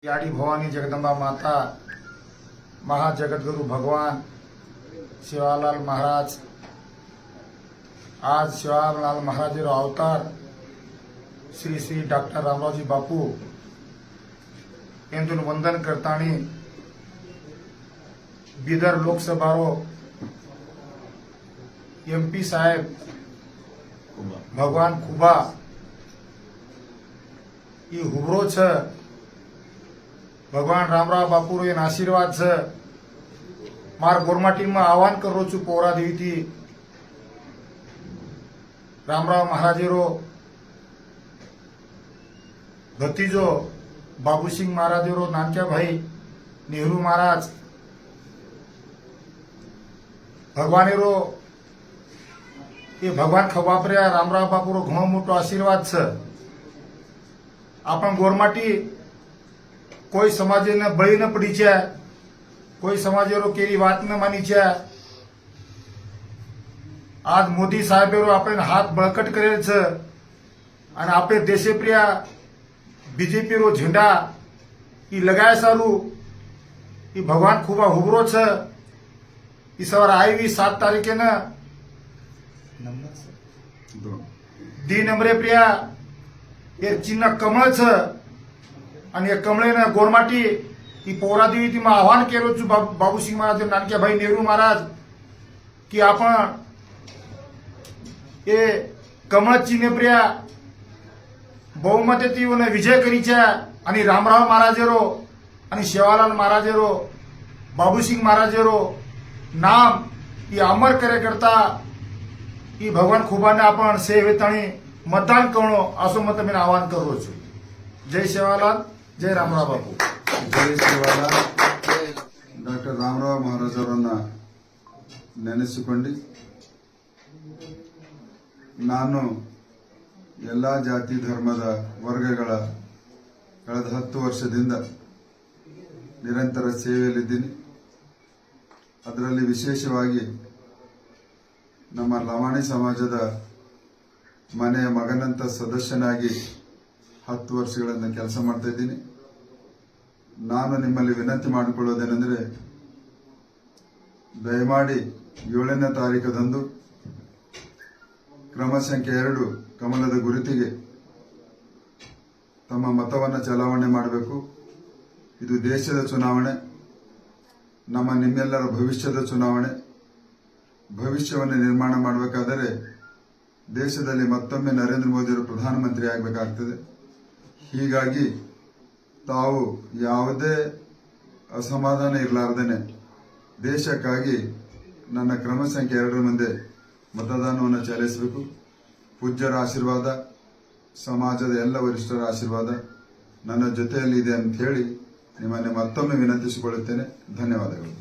याडी भवानी जगदंबा माता महाजगतगुरु भगवान शिवालाल महाराज आज शिवालाल महाराज अवतार श्री श्री डॉक्टर रामरावजी बापू यांतून वंदन करताना बीदर लोकसभारो एमपी साहेब भगवान खुबा ई हुबरो छ भगवान रामराव बापू रो आशीर्वाद छ मार गोरमाटी में आह्वान करो छु पोरा देवी थी रामराव महाराजे रो भतीजो बाबू सिंह महाराज रो नानक्या भाई नेहरू महाराज भगवाने रो ये भगवान खबापऱ्या रामराव बापू रो घणो मोटो आशीर्वाद छ आपण गोरमाटी कोई समाजे ने बळी न पड़ी છે कोई समाजे रो केरी बात न मानी છે आज मोदी साहेब रो आपण हाथ बळकट करेल છે અને આપણે દેશપ્રિય बीजेपी रो झंडा ई लगाय सारू ई भगवान खुबा हुबरो छ ई सवार आई 7 तारीखे न दी नंबरे प्रिया ये चिन्ह कमळ छ आणि या कमळेनं गोरमाटी ही पोरा देवी में आव्हान केलं छु बाबू सिंह महाराज नानक्या भाई नेहरू महाराज की आपण ये कमळ चिन्ह प्रिया बहुमतेतीने विजय करीच्या आणि रामराव महाराजेरो आणि शिवालाल महाराजेरो बाबू सिंह महाराजेरो नाम ही अमर करे करता ही भगवान खुबाने आपण सेवेताणी मतदान करणो असो मत मी आवाहन करू छु। जय शिवालाल जय रामराव बापू जय शिवालाल डॉक्टर रामराव महाराजरನ್ನ ನೆನೆಸಿಕೊಂಡು ನಾನು ಎಲ್ಲ ಜಾತಿ ಧರ್ಮದ ವರ್ಗಗಳ ಕಳೆದ 10 ವರ್ಷದಿಂದ ನಿರಂತರ ಸೇವೆಯಲ್ಲಿದ್ದೀನಿ। ಅದರಲ್ಲಿ ವಿಶೇಷವಾಗಿ ನಮ್ಮ ಲಮಾಣಿ ಸಮಾಜದ ಮನೆಯ ಮಗನಂತ ಸದಸ್ಯನಾಗಿ 10 ವರ್ಷಗಳಿಂದ ಕೆಲಸ ಮಾಡ್ತಾ ಇದ್ದೀನಿ। ನಾನು ನಿಮ್ಮಲ್ಲಿ ವಿನಂತಿ ಮಾಡಿಕೊಳ್ಳೋದೇನೆಂದರೆ ದಯಮಾಡಿ 7ನೇ ತಾರೀಖದಂದು ಕ್ರಮ ಸಂಖ್ಯೆ 2 ಕಮಲದ ಗುರುತಿಗೆ ತಮ್ಮ ಮತವನ್ನು ಚಲಾವಣೆ ಮಾಡಬೇಕು। ಇದು ದೇಶದ ಚುನಾವಣೆ, ನಮ್ಮ ನಿಮ್ಮೆಲ್ಲರ ಭವಿಷ್ಯದ ಚುನಾವಣೆ। ಭವಿಷ್ಯವನ್ನು ನಿರ್ಮಾಣ ಮಾಡಬೇಕಾದರೆ ದೇಶದಲ್ಲಿ ಮತ್ತೊಮ್ಮೆ ನರೇಂದ್ರ ಮೋದಿ ಅವರು ಪ್ರಧಾನಮಂತ್ರಿ ಆಗಬೇಕಾಗುತ್ತದೆ। ಹೀಗಾಗಿ ತಾವು ಯಾವುದೇ ಅಸಮಾಧಾನ ಇರಲಾರದೇನೆ ದೇಶಕ್ಕಾಗಿ ನನ್ನ ಕ್ರಮ ಸಂಖ್ಯೆ 2 ಮುಂದೆ ಮತದಾನವನ್ನು ಚಲಾಯಿಸಬೇಕು। ಪೂಜ್ಯರ ಆಶೀರ್ವಾದ, ಸಮಾಜದ ಎಲ್ಲ ವರಿಷ್ಠರ ಆಶೀರ್ವಾದ ನನ್ನ ಜೊತೆಯಲ್ಲಿ ಇದೆ ಅಂತ ಹೇಳಿ ನಿಮ್ಮನ್ನು ಮತ್ತೊಮ್ಮೆ ವಿನಂತಿಸಿಕೊಳ್ಳುತ್ತೇನೆ। ಧನ್ಯವಾದಗಳು।